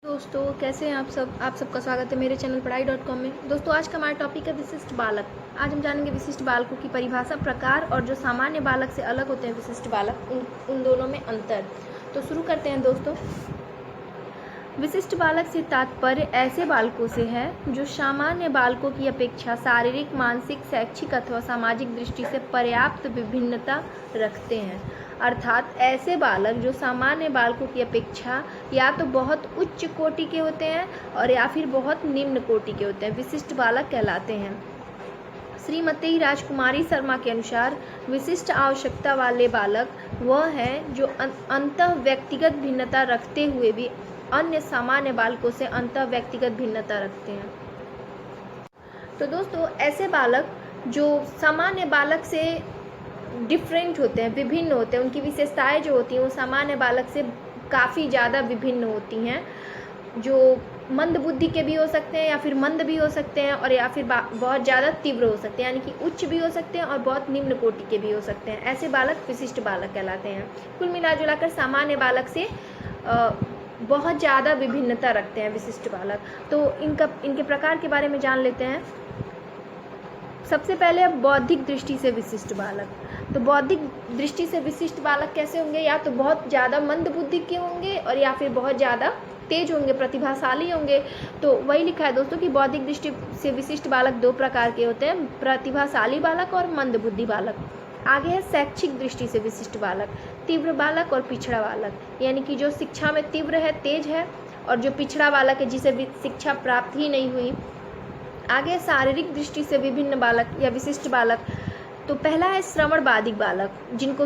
दोस्तों कैसे हैं आप सबका स्वागत है मेरे चैनल पढ़ाई.com में। दोस्तों आज का हमारा टॉपिक है विशिष्ट बालक। आज हम जानेंगे विशिष्ट बालकों की परिभाषा, प्रकार और जो सामान्य बालक से अलग होते हैं विशिष्ट बालक, उन दोनों में अंतर। तो शुरू करते हैं दोस्तों। विशिष्ट बालक से तात्पर्य ऐसे बालकों से है जो सामान्य बालकों की अपेक्षा शारीरिक, मानसिक, शैक्षिक अथवा सामाजिक दृष्टि से पर्याप्त विभिन्नता रखते हैं। अर्थात ऐसे बालक जो सामान्य बालकों की अपेक्षा या तो बहुत उच्च कोटि के होते हैं और या फिर बहुत निम्न कोटि के होते हैं, विशिष्ट बालक कहलाते हैं। श्रीमती राजकुमारी शर्मा के अनुसार विशिष्ट आवश्यकता वाले बालक वह हैं जो अंतः व्यक्तिगत भिन्नता रखते हुए भी अन्य सामान्य बालकों से अंतः व्यक्तिगत भिन्नता रखते हैं। तो दोस्तों ऐसे बालक जो सामान्य बालक से डिफरेंट होते हैं, विभिन्न होते हैं, उनकी विशेषताएं जो होती हैं वो सामान्य बालक से काफ़ी ज़्यादा विभिन्न होती हैं, जो मंद बुद्धि के भी हो सकते हैं या फिर मंद भी हो सकते हैं और या फिर बहुत ज़्यादा तीव्र हो सकते हैं, यानी कि उच्च भी हो सकते हैं और बहुत निम्न कोटि के भी हो सकते हैं। ऐसे बालक विशिष्ट बालक कहलाते हैं। कुल मिला जुलाकर सामान्य बालक से बहुत ज़्यादा विभिन्नता रखते हैं विशिष्ट बालक। तो इनके प्रकार के बारे में जान लेते हैं। सबसे पहले बौद्धिक दृष्टि से विशिष्ट बालक। तो बौद्धिक दृष्टि से विशिष्ट बालक कैसे होंगे? या तो बहुत ज़्यादा मंद बुद्धि के होंगे और या फिर बहुत ज़्यादा तेज होंगे, प्रतिभाशाली होंगे। तो वही लिखा है दोस्तों कि बौद्धिक दृष्टि से विशिष्ट बालक दो प्रकार के होते हैं, प्रतिभाशाली बालक और मंद बुद्धि बालक। आगे है शैक्षिक दृष्टि से विशिष्ट बालक, तीव्र बालक और पिछड़ा बालक, यानी कि जो शिक्षा में तीव्र है, तेज है, और जो पिछड़ा बालक है जिसे शिक्षा प्राप्त ही नहीं हुई। आगे शारीरिक दृष्टि से विभिन्न बालक या विशिष्ट बालक। तो पहला है श्रवण बाधिक बालक, जिनको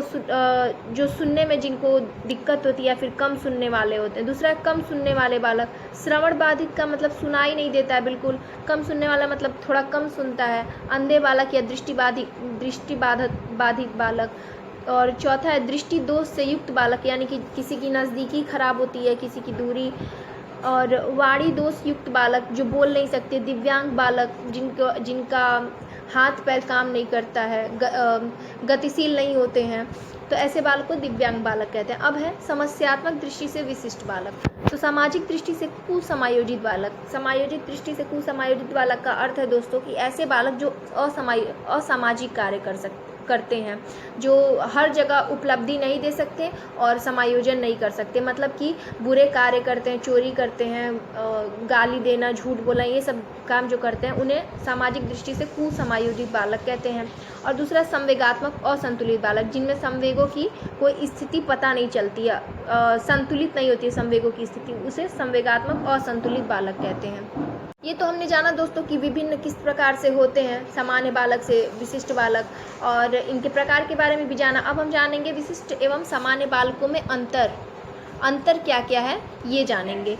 जो सुनने में जिनको दिक्कत होती है या फिर कम सुनने वाले होते हैं। दूसरा है कम सुनने वाले बालक। श्रवण बाधिक का मतलब सुनाई नहीं देता है बिल्कुल, कम सुनने वाला मतलब थोड़ा कम सुनता है, अंधे बालक या दृष्टिबाधित बालक। और चौथा है दृष्टि दोष से युक्त बालक, यानी कि किसी की नज़दीकी खराब होती है, किसी की दूरी। और वाणी दोष युक्त बालक, जो बोल नहीं सकते। दिव्यांग बालक, जिनका हाथ पैर काम नहीं करता है, गतिशील नहीं होते हैं, तो ऐसे बालक को दिव्यांग बालक कहते हैं। अब है समस्यात्मक दृष्टि से विशिष्ट बालक। तो सामाजिक दृष्टि से कुसमायोजित बालक। समायोजित दृष्टि से कुसमायोजित बालक का अर्थ है दोस्तों कि ऐसे बालक जो असामाजिक कार्य करते हैं, जो हर जगह उपलब्धि नहीं दे सकते और समायोजन नहीं कर सकते, मतलब कि बुरे कार्य करते हैं, चोरी करते हैं, गाली देना, झूठ बोलना, ये सब काम जो करते हैं उन्हें सामाजिक दृष्टि से कुसमायोजित बालक कहते हैं। और दूसरा संवेगात्मक असंतुलित बालक, जिनमें संवेगों की कोई स्थिति पता नहीं चलती है, संतुलित नहीं होती है संवेगों की स्थिति, उसे संवेगात्मक असंतुलित बालक कहते हैं। ये तो हमने जाना दोस्तों कि विभिन्न किस प्रकार से होते हैं सामान्य बालक से विशिष्ट बालक, और इनके प्रकार के बारे में भी जाना। अब हम जानेंगे विशिष्ट एवं सामान्य बालकों में अंतर क्या क्या है, ये जानेंगे।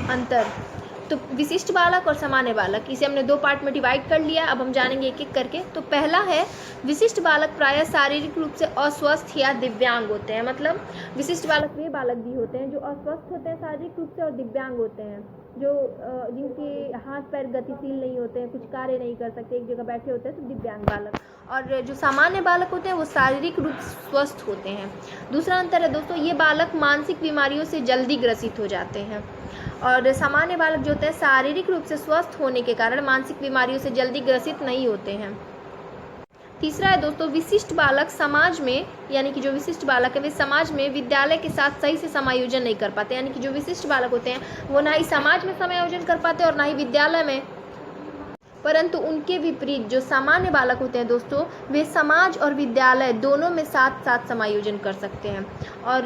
अंतर तो विशिष्ट बालक और सामान्य बालक, इसे हमने दो पार्ट में डिवाइड कर लिया। अब हम जानेंगे एक एक करके। तो पहला है विशिष्ट बालक प्रायः शारीरिक रूप से अस्वस्थ या दिव्यांग होते हैं। मतलब विशिष्ट बालक वे बालक भी होते हैं जो अस्वस्थ होते हैं शारीरिक रूप से और दिव्यांग होते हैं, जो जिनके हाथ पैर गतिशील नहीं होते हैं, कुछ कार्य नहीं कर सकते, एक जगह बैठे होते हैं, तो दिव्यांग बालक। और जो सामान्य बालक होते हैं वो शारीरिक रूप से स्वस्थ होते हैं। दूसरा अंतर है दोस्तों, ये बालक मानसिक बीमारियों से जल्दी ग्रसित हो जाते हैं, और सामान्य बालक जो होते हैं शारीरिक रूप से स्वस्थ होने के कारण मानसिक बीमारियों से जल्दी ग्रसित नहीं होते हैं। तीसरा है दोस्तों विशिष्ट बालक समाज में, यानी कि जो विशिष्ट बालक है वे समाज में विद्यालय के साथ सही से समायोजन नहीं कर पाते, यानी कि जो विशिष्ट बालक होते हैं वो ना ही समाज में समायोजन कर पाते और ना ही विद्यालय में। परंतु उनके विपरीत जो सामान्य बालक होते हैं दोस्तों, वे समाज और विद्यालय दोनों में साथ साथ समायोजन कर सकते हैं। और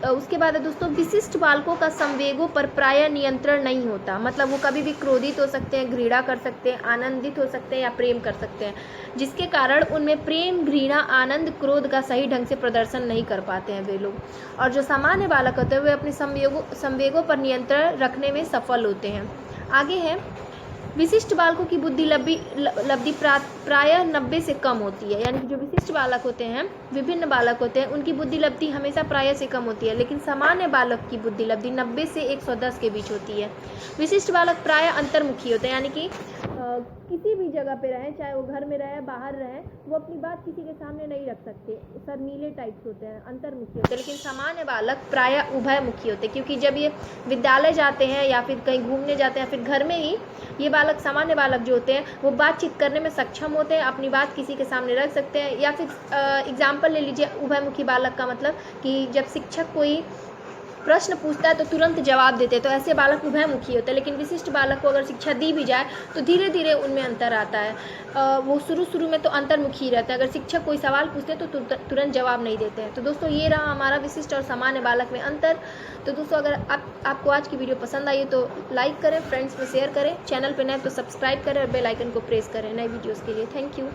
उसके बाद है दोस्तों विशिष्ट बालकों का संवेगों पर प्रायः नियंत्रण नहीं होता, मतलब वो कभी भी क्रोधित हो सकते हैं, घृणा कर सकते हैं, आनंदित हो सकते हैं या प्रेम कर सकते हैं, जिसके कारण उनमें प्रेम, घृणा, आनंद, क्रोध का सही ढंग से प्रदर्शन नहीं कर पाते हैं वे लोग। और जो सामान्य बालक होते हैं वे अपने संवेगों पर नियंत्रण रखने में सफल होते हैं। आगे है विशिष्ट बालकों की बुद्धि लब्धि प्रायः 90 से कम होती है, यानी कि जो विशिष्ट बालक होते हैं, विभिन्न बालक होते हैं, उनकी बुद्धि लब्धि हमेशा प्रायः से कम होती है, लेकिन सामान्य बालक की बुद्धि लब्धि 90 से 110 के बीच होती है। विशिष्ट बालक प्रायः अंतर्मुखी होते हैं, यानी कि किसी भी जगह पे रहें, चाहे वो घर में रहें बाहर रहें, वो अपनी बात किसी के सामने नहीं रख सकते। शर्मीले टाइप्स होते हैं, अंतर्मुखी होते हैं। लेकिन सामान्य बालक प्रायः उभयमुखी होते हैं, क्योंकि जब ये विद्यालय जाते हैं या फिर कहीं घूमने जाते हैं, फिर घर में ही ये बालक, सामान्य बालक जो होते हैं, वो बातचीत करने में सक्षम होते हैं, अपनी बात किसी के सामने रख सकते हैं। या फिर एग्जाम्पल ले लीजिए, उभयमुखी बालक का मतलब कि जब शिक्षक कोई प्रश्न पूछता है तो तुरंत जवाब देते हैं, तो ऐसे बालक उभयमुखी होते हैं। लेकिन विशिष्ट बालक को अगर शिक्षा दी भी जाए तो धीरे धीरे उनमें अंतर आता है। वो शुरू में तो अंतर्मुखी रहते हैं, अगर शिक्षक कोई सवाल पूछते हैं तो तुरंत जवाब नहीं देते हैं। तो दोस्तों ये रहा हमारा विशिष्ट और सामान्य बालक में अंतर। तो दोस्तों अगर आपको आज की वीडियो पसंद आई तो लाइक करें, फ्रेंड्स में शेयर करें, चैनल पर नए तो सब्सक्राइब करें और बेल आइकन को प्रेस करें नए वीडियोज़ के लिए। Thank you.